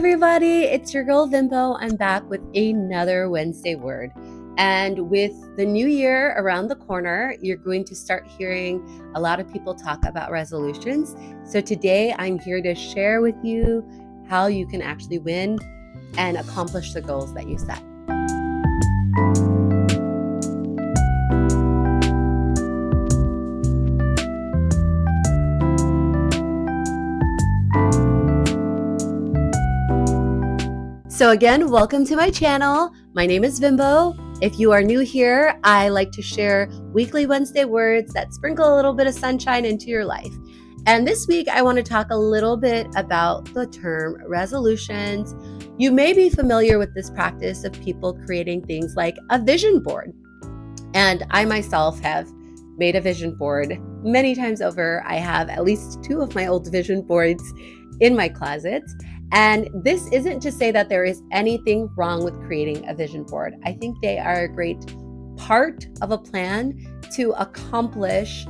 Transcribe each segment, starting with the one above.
everybody, it's your girl Vimbo. I'm back with another Wednesday word. And with the new year around the corner, you're going to start hearing a lot of people talk about resolutions. So today I'm here to share with you how you can actually win and accomplish the goals that you set. So again, welcome to my channel. My name is Vimbo. If you are new here, I like to share weekly Wednesday words that sprinkle a little bit of sunshine into your life. And this week, I want to talk a little bit about the term resolutions. You may be familiar with this practice of people creating things like a vision board. And I myself have made a vision board many times over. I have at least 2 of my old vision boards in my closet. And this isn't to say that there is anything wrong with creating a vision board. I think they are a great part of a plan to accomplish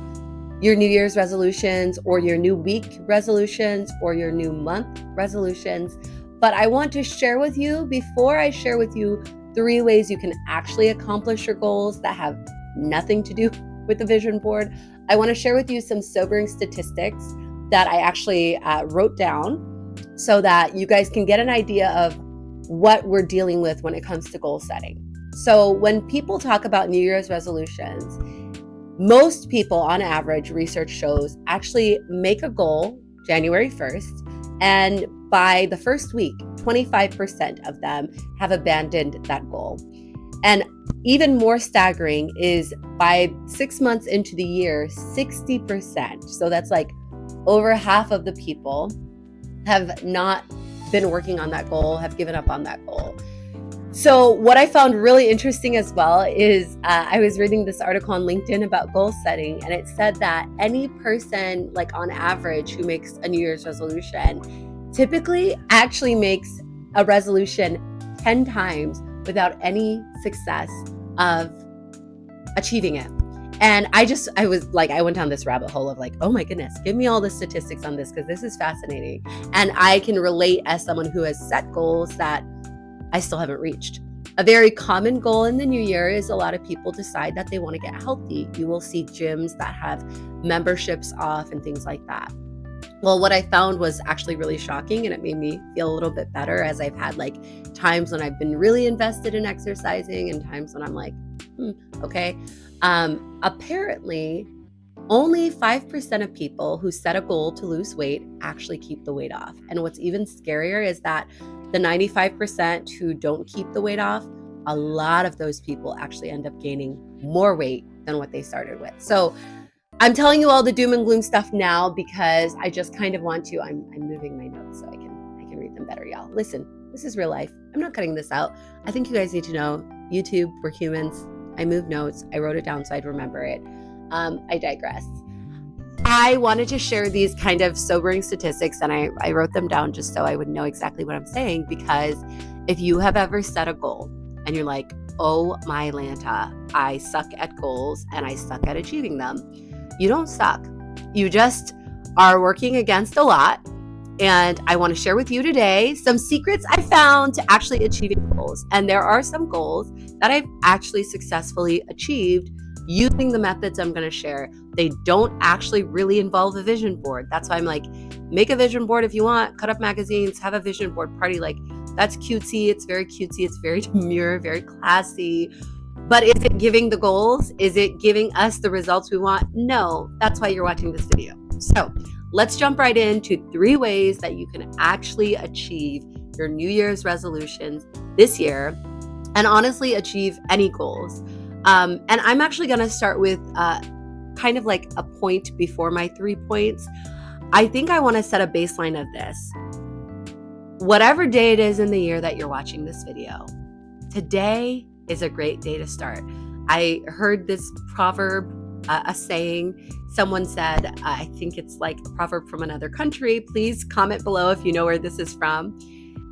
your New Year's resolutions or your new week resolutions or your new month resolutions. But I want to share with you, before I share with you 3 ways you can actually accomplish your goals that have nothing to do with the vision board, I want to share with you some sobering statistics that I actually wrote down, so that you guys can get an idea of what we're dealing with when it comes to goal setting. So when people talk about New Year's resolutions, most people on average, research shows, actually make a goal January 1st, and by the first week, 25% of them have abandoned that goal. And even more staggering is by 6 months into the year, 60%, so that's like over half of the people, have not been working on that goal, have given up on that goal. So what I found really interesting as well is I was reading this article on LinkedIn about goal setting, and it said that any person, like on average, who makes a New Year's resolution typically actually makes a resolution 10 times without any success of achieving it. And I went down this rabbit hole of like, oh my goodness, give me all the statistics on this because this is fascinating. And I can relate as someone who has set goals that I still haven't reached. A very common goal in the new year is a lot of people decide that they want to get healthy. You will see gyms that have memberships off and things like that. Well, what I found was actually really shocking, and it made me feel a little bit better, as I've had like times when I've been really invested in exercising and times when I'm like, okay. Apparently, only 5% of people who set a goal to lose weight actually keep the weight off. And what's even scarier is that the 95% who don't keep the weight off, a lot of those people actually end up gaining more weight than what they started with. So I'm telling you all the doom and gloom stuff now because I just kind of want to. I'm moving my notes so I can read them better, y'all. Listen, this is real life. I'm not cutting this out. I think you guys need to know YouTube, we're humans. I moved notes. I wrote it down so I'd remember it. I digress. I wanted to share these kind of sobering statistics, and I wrote them down just so I would know exactly what I'm saying, because if you have ever set a goal and you're like, oh my Lanta, I suck at goals and I suck at achieving them. You don't suck. You just are working against a lot. And I want to share with you today some secrets I found to actually achieving goals. And there are some goals that I've actually successfully achieved using the methods I'm going to share. They don't actually really involve a vision board. That's why I'm like, make a vision board if you want, cut up magazines, have a vision board party. Like, that's cutesy. It's very cutesy. It's very demure, very classy. But is it giving the goals? Is it giving us the results we want? No, that's why you're watching this video. So let's jump right into 3 ways that you can actually achieve your New Year's resolutions this year and honestly achieve any goals. And I'm actually going to start with kind of like a point before my 3 points. I think I want to set a baseline of this. Whatever day it is in the year that you're watching this video, today is a great day to start. I heard this proverb, a saying. Someone said, I think it's like a proverb from another country. Please comment below if you know where this is from.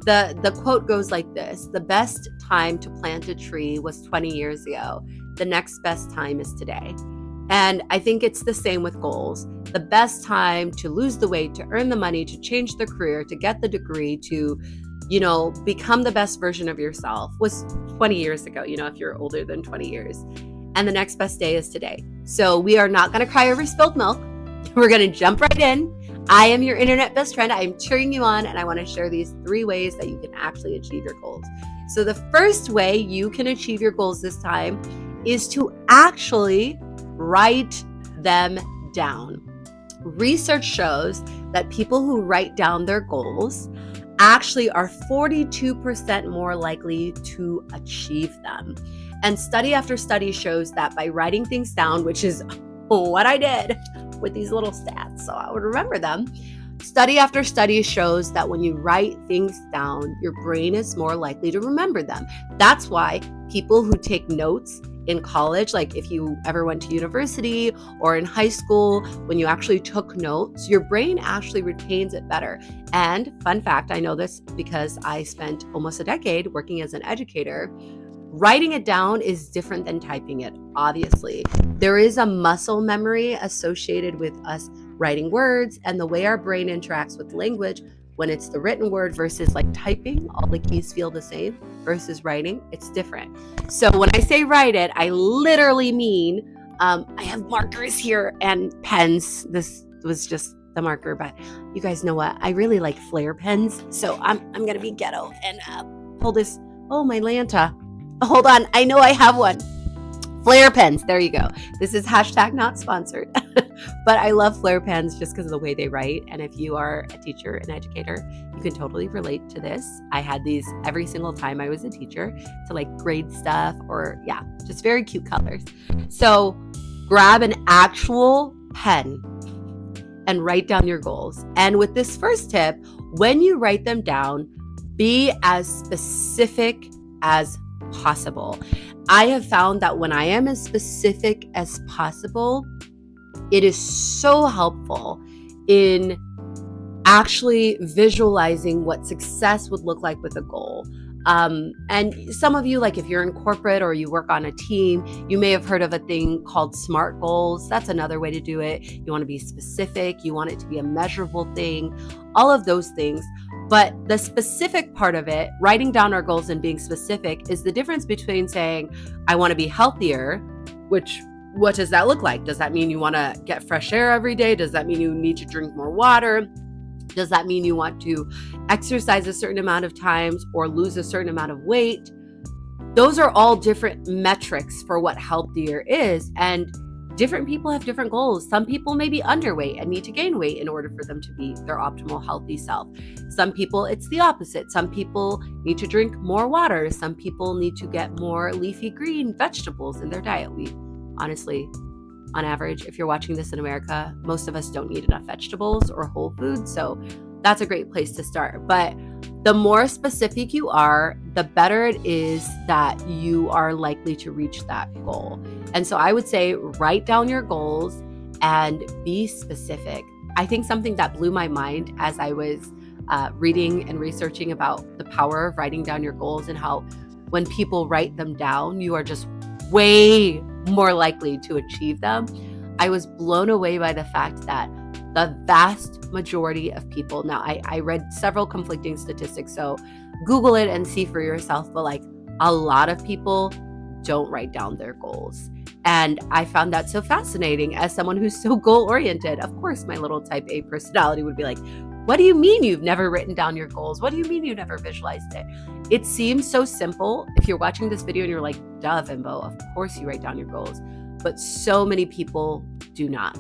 The quote goes like this: the best time to plant a tree was 20 years ago. The next best time is today. And I think it's the same with goals. The best time to lose the weight, to earn the money, to change the career, to get the degree, to become the best version of yourself was 20 years ago, if you're older than 20 years. And the next best day is today. So we are not going to cry over spilled milk. We're going to jump right in. I am your internet best friend. I'm cheering you on, and I want to share these 3 ways that you can actually achieve your goals. So the first way you can achieve your goals this time is to actually write them down. Research shows that people who write down their goals actually are 42% more likely to achieve them. And study after study shows that by writing things down, which is what I did with these little stats, so I would remember them. Study after study shows that when you write things down, your brain is more likely to remember them. That's why people who take notes in college, like if you ever went to university or in high school, when you actually took notes, your brain actually retains it better. And fun fact, I know this because I spent almost a decade working as an educator. Writing it down is different than typing it, obviously. There is a muscle memory associated with us writing words, and the way our brain interacts with language when it's the written word versus like typing, all the keys feel the same, versus writing, it's different. So when I say write it, I literally mean, I have markers here and pens. This was just the marker, but you guys know what? I really like flare pens. So I'm going to be ghetto and pull this. Oh, my Lanta. Hold on. I know I have one. Flare pens. There you go. This is hashtag not sponsored. But I love flare pens just because of the way they write. And if you are a teacher, an educator, you can totally relate to this. I had these every single time I was a teacher to like grade stuff or just very cute colors. So grab an actual pen and write down your goals. And with this first tip, when you write them down, be as specific as possible. I have found that when I am as specific as possible, it is so helpful in actually visualizing what success would look like with a goal. And some of you, like if you're in corporate or you work on a team, you may have heard of a thing called SMART goals. That's another way to do it. You want to be specific. You want it to be a measurable thing, all of those things. But the specific part of it, writing down our goals and being specific, is the difference between saying, I want to be healthier, which what does that look like? Does that mean you want to get fresh air every day? Does that mean you need to drink more water? Does that mean you want to exercise a certain amount of times or lose a certain amount of weight? Those are all different metrics for what healthier is. And different people have different goals. Some people may be underweight and need to gain weight in order for them to be their optimal healthy self. Some people, it's the opposite. Some people need to drink more water. Some people need to get more leafy green vegetables in their diet. We honestly, on average, if you're watching this in America, most of us don't eat enough vegetables or whole foods. So that's a great place to start. But the more specific you are, the better it is that you are likely to reach that goal. And so I would say write down your goals and be specific. I think something that blew my mind as I was reading and researching about the power of writing down your goals and how when people write them down, you are just way more likely to achieve them. I was blown away by the fact that the vast majority of people, now I read several conflicting statistics, so Google it and see for yourself, but like a lot of people don't write down their goals. And I found that so fascinating as someone who's so goal-oriented. Of course, my little type A personality would be like, what do you mean you've never written down your goals? What do you mean you never visualized it? It seems so simple. If you're watching this video and you're like, duh, Vimbo, of course you write down your goals. But so many people do not.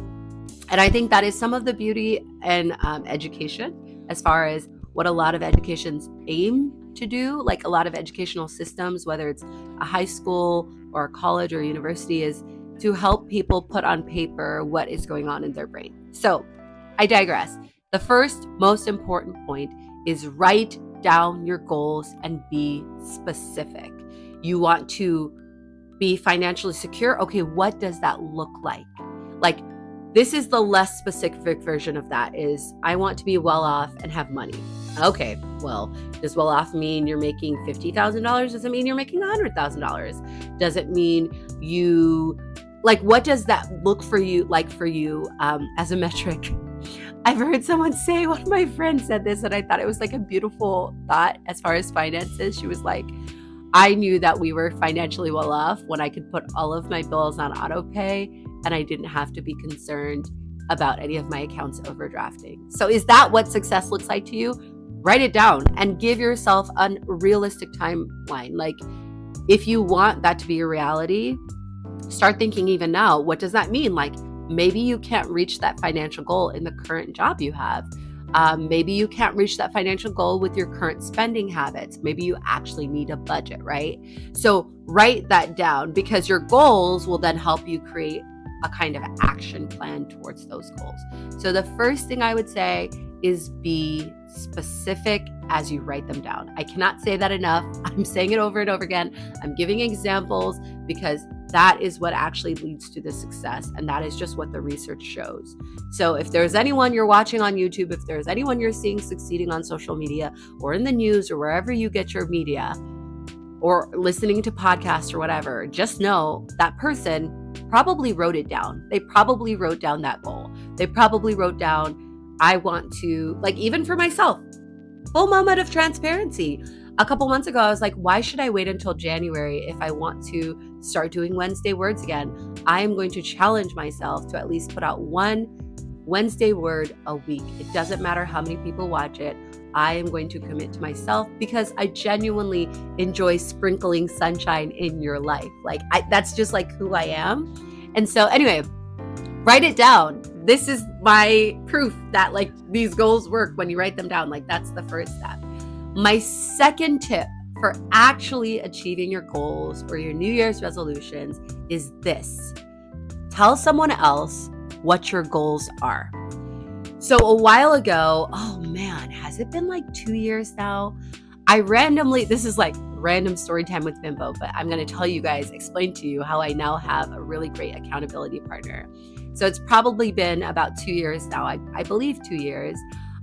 And I think that is some of the beauty in education, as far as what a lot of educations aim to do, like a lot of educational systems, whether it's a high school or a college or university, is to help people put on paper what is going on in their brain. So I digress. The first most important point is write down your goals and be specific. You want to be financially secure. Okay, what does that look like? Like, this is the less specific version of that is, I want to be well off and have money. Okay, well, does well off mean you're making $50,000? Does it mean you're making $100,000? Does it mean you, like, what does that look for you, as a metric? I've heard someone say, one of my friends said this, and I thought it was like a beautiful thought as far as finances. She was like, I knew that we were financially well off when I could put all of my bills on auto pay and I didn't have to be concerned about any of my accounts overdrafting. So is that what success looks like to you? Write it down and give yourself a realistic timeline. Like, if you want that to be a reality, start thinking even now, what does that mean? Like, maybe you can't reach that financial goal in the current job you have. Maybe you can't reach that financial goal with your current spending habits. Maybe you actually need a budget, right? So write that down, because your goals will then help you create a kind of action plan towards those goals. So the first thing I would say is be specific as you write them down. I cannot say that enough. I'm saying it over and over again. I'm giving examples because that is what actually leads to the success. And that is just what the research shows. So if there's anyone you're watching on YouTube, if there's anyone you're seeing succeeding on social media or in the news or wherever you get your media or listening to podcasts or whatever, just know that person probably wrote it down. They probably wrote down that goal. They probably wrote down, I want to, like, even for myself, full moment of transparency. A couple months ago, I was like, why should I wait until January if I want to start doing Wednesday words again? I am going to challenge myself to at least put out one Wednesday word a week. It doesn't matter how many people watch it. I am going to commit to myself because I genuinely enjoy sprinkling sunshine in your life. Like, that's just like who I am. And so anyway, write it down. This is my proof that like these goals work when you write them down. Like, that's the first step. My second tip for actually achieving your goals or your New Year's resolutions is this. Tell someone else what your goals are. So a while ago, oh man, has it been like 2 years now? This is like random story time with Vimbo, but I'm going to tell you guys, explain to you how I now have a really great accountability partner. So it's probably been about 2 years now. I believe 2 years.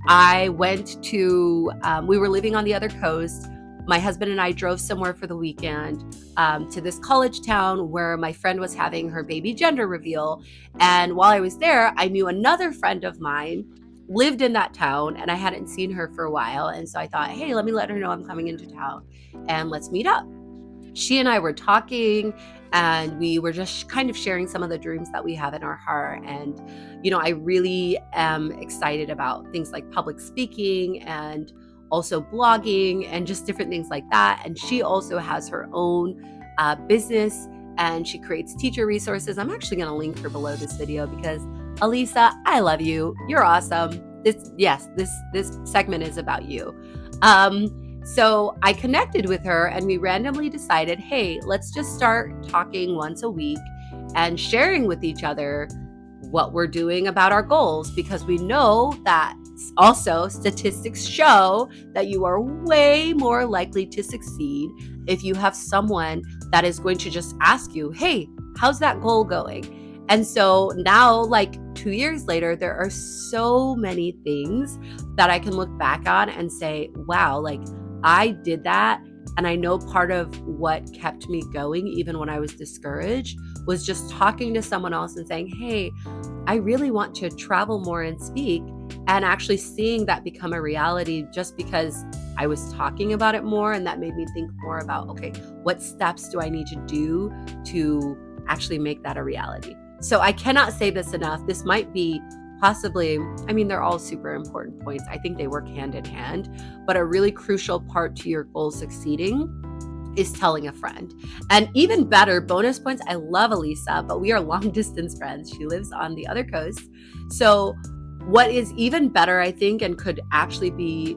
I went to, we were living on the other coast. My husband and I drove somewhere for the weekend to this college town where my friend was having her baby gender reveal. And while I was there, I knew another friend of mine lived in that town and I hadn't seen her for a while. And so I thought, hey, let me let her know I'm coming into town and let's meet up. She and I were talking and we were just kind of sharing some of the dreams that we have in our heart. And, you know, I really am excited about things like public speaking and also blogging and just different things like that. And she also has her own business and she creates teacher resources. I'm actually going to link her below this video because Alisa, I love you. You're awesome. This segment is about you. So I connected with her and we randomly decided, hey, let's just start talking once a week and sharing with each other what we're doing about our goals, because we know that also statistics show that you are way more likely to succeed if you have someone that is going to just ask you, hey, how's that goal going? And so now, like 2 years later, there are so many things that I can look back on and say, wow, like I did that. And I know part of what kept me going, even when I was discouraged, was just talking to someone else and saying, hey, I really want to travel more and speak, and actually seeing that become a reality just because I was talking about it more. And that made me think more about, okay, what steps do I need to do to actually make that a reality? So I cannot say this enough. This might be possibly, I mean, they're all super important points. I think they work hand in hand, but a really crucial part to your goal succeeding is telling a friend. And even better, bonus points. I love Alisa, but we are long distance friends. She lives on the other coast. So what is even better, I think, and could actually be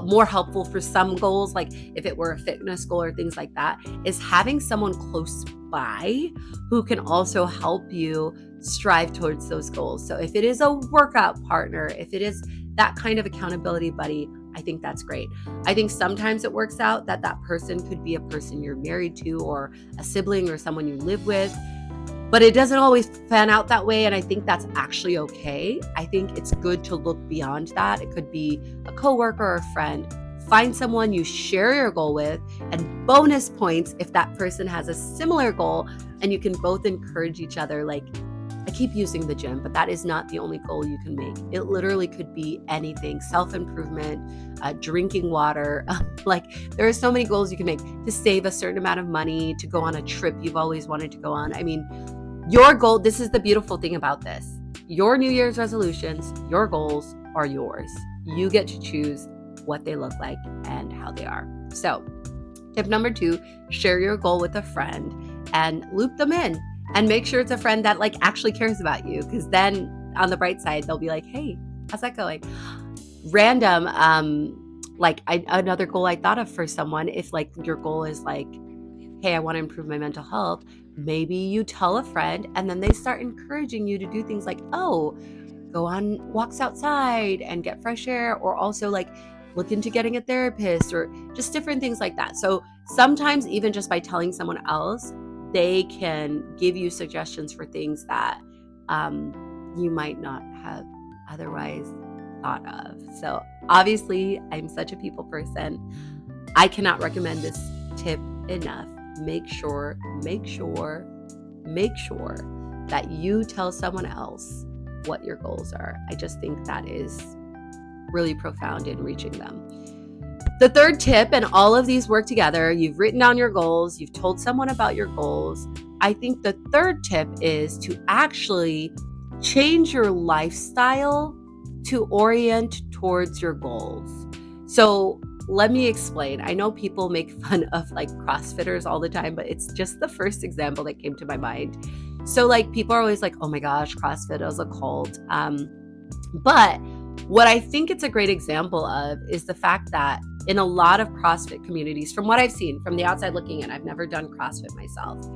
more helpful for some goals, like if it were a fitness goal or things like that, is having someone close by who can also help you strive towards those goals. So if it is a workout partner, if it is that kind of accountability buddy, I think that's great. I think sometimes it works out that that person could be a person you're married to or a sibling or someone you live with, but it doesn't always pan out that way. And I think that's actually okay. I think it's good to look beyond that. It could be a coworker or a friend. Find someone you share your goal with, and bonus points if that person has a similar goal and you can both encourage each other. Like, I keep using the gym, but that is not the only goal you can make. It literally could be anything, self-improvement, drinking water. Like there are so many goals you can make, to save a certain amount of money, to go on a trip you've always wanted to go on. I mean, your goal, this is the beautiful thing about this. Your New Year's resolutions, your goals are yours. You get to choose what they look like and how they are. So tip number 2, share your goal with a friend and loop them in, and make sure it's a friend that like actually cares about you. Because then on the bright side, they'll be like, hey, how's that going? Random, another goal I thought of for someone, if like your goal is like, hey, I want to improve my mental health, maybe you tell a friend and then they start encouraging you to do things like, oh, go on walks outside and get fresh air, or also like look into getting a therapist, or just different things like that. So sometimes even just by telling someone else, they can give you suggestions for things that you might not have otherwise thought of. So obviously, I'm such a people person. I cannot recommend this tip enough. Make sure that you tell someone else what your goals are. I just think that is really profound in reaching them. The third tip, and all of these work together, you've written down your goals, you've told someone about your goals. I think the third tip is to actually change your lifestyle to orient towards your goals. So let me explain. I know people make fun of like CrossFitters all the time, but it's just the first example that came to my mind. So like people are always like, oh my gosh, CrossFit is a cult. But what I think it's a great example of is the fact that in a lot of CrossFit communities, from what I've seen from the outside looking in, I've never done CrossFit myself,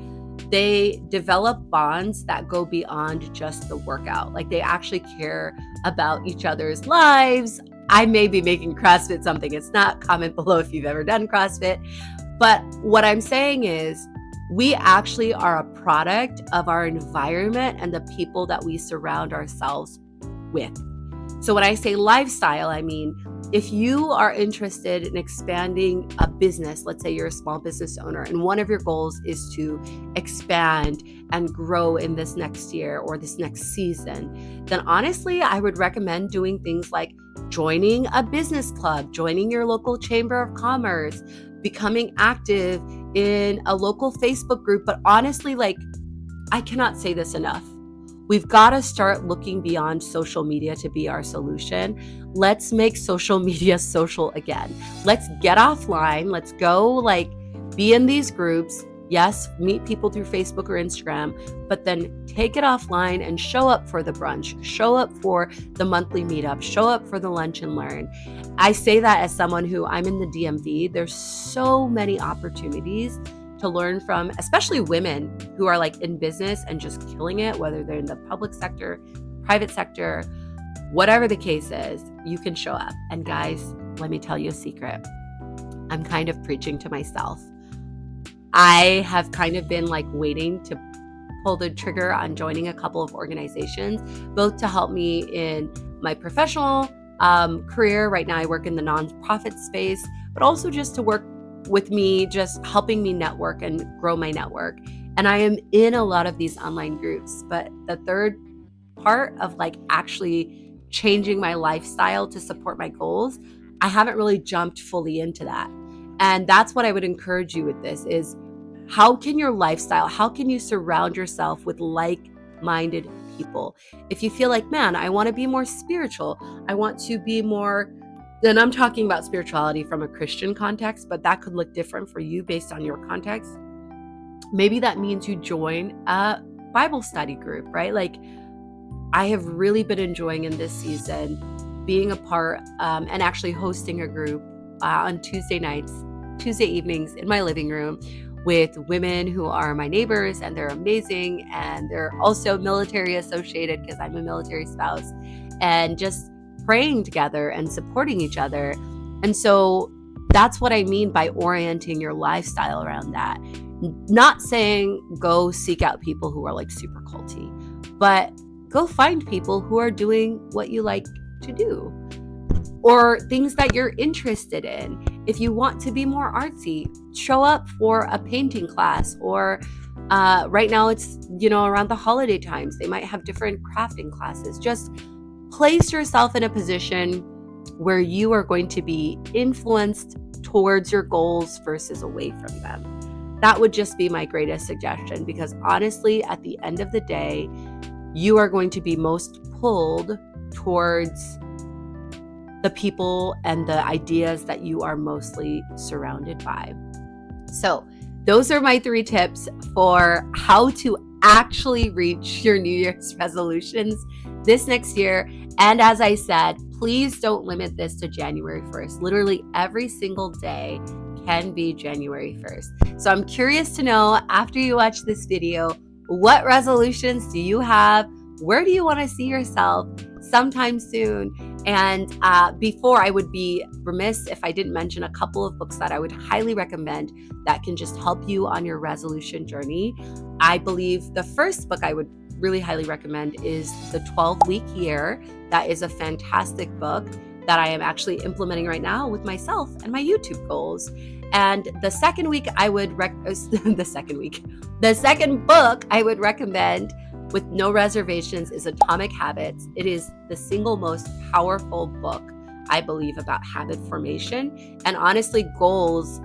they develop bonds that go beyond just the workout. Like they actually care about each other's lives. I may be making CrossFit something it's not. Comment below if you've ever done CrossFit. But what I'm saying is we actually are a product of our environment and the people that we surround ourselves with. So when I say lifestyle, I mean, if you are interested in expanding a business, let's say you're a small business owner and one of your goals is to expand and grow in this next year or this next season, then honestly, I would recommend doing things like joining a business club, joining your local chamber of commerce, becoming active in a local Facebook group. But honestly, like, I cannot say this enough. We've got to start looking beyond social media to be our solution. Let's make social media social again. Let's get offline. Let's go like be in these groups. Yes, meet people through Facebook or Instagram, but then take it offline and show up for the brunch, show up for the monthly meetup, show up for the lunch and learn. I say that as someone who I'm in the DMV. There's so many opportunities to learn from, especially women who are like in business and just killing it, whether they're in the public sector, private sector, whatever the case is, you can show up. And guys, let me tell you a secret. I'm kind of preaching to myself. I have kind of been like waiting to pull the trigger on joining a couple of organizations, both to help me in my professional career. Right now I work in the nonprofit space, but also just to work with me, just helping me network and grow my network. And I am in a lot of these online groups, but the third part of like actually changing my lifestyle to support my goals, I haven't really jumped fully into that. And that's what I would encourage you with this is, how can your lifestyle, how can you surround yourself with like-minded people? If you feel like, man, I want to be more spiritual, I want to be more, then I'm talking about spirituality from a Christian context, but that could look different for you based on your context. Maybe that means you join a Bible study group, right? Like I have really been enjoying in this season being a part and actually hosting a group on Tuesday evenings in my living room with women who are my neighbors, and they're amazing. And they're also military associated because I'm a military spouse, and just praying together and supporting each other. And so that's what I mean by orienting your lifestyle around that. Not saying go seek out people who are like super culty, but go find people who are doing what you like to do or things that you're interested in. If you want to be more artsy, show up for a painting class or Right now it's, around the holiday times. They might have different crafting classes. Just place yourself in a position where you are going to be influenced towards your goals versus away from them. That would just be my greatest suggestion, because honestly, at the end of the day, you are going to be most pulled towards the people and the ideas that you are mostly surrounded by. So those are my 3 tips for how to actually reach your New Year's resolutions this next year. And as I said, please don't limit this to January 1st. Literally every single day can be January 1st. So I'm curious to know, after you watch this video, what resolutions do you have? Where do you want to see yourself sometime soon? And before, I would be remiss if I didn't mention a couple of books that I would highly recommend that can just help you on your resolution journey. I believe the first book I would really highly recommend is The 12-Week Year. That is a fantastic book that I am actually implementing right now with myself and my YouTube goals. And the second book I would recommend with no reservations is Atomic Habits. It is the single most powerful book, I believe, about habit formation. And honestly, goals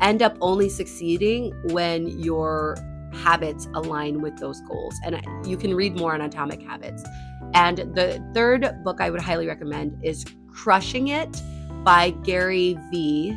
end up only succeeding when your habits align with those goals. And you can read more on Atomic Habits. And the third book I would highly recommend is Crushing It by Gary Vee.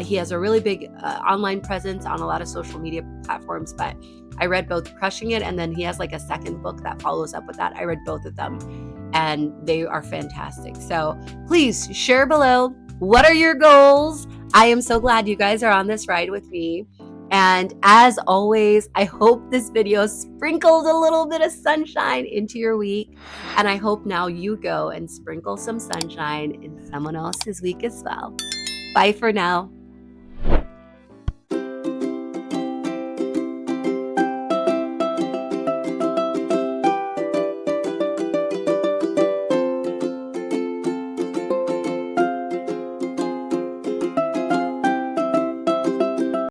He has a really big online presence on a lot of social media platforms, but I read both Crushing It, and then he has like a second book that follows up with that. I read both of them, and they are fantastic. So please share below, what are your goals? I am so glad you guys are on this ride with me. And as always, I hope this video sprinkled a little bit of sunshine into your week. And I hope now you go and sprinkle some sunshine in someone else's week as well. Bye for now.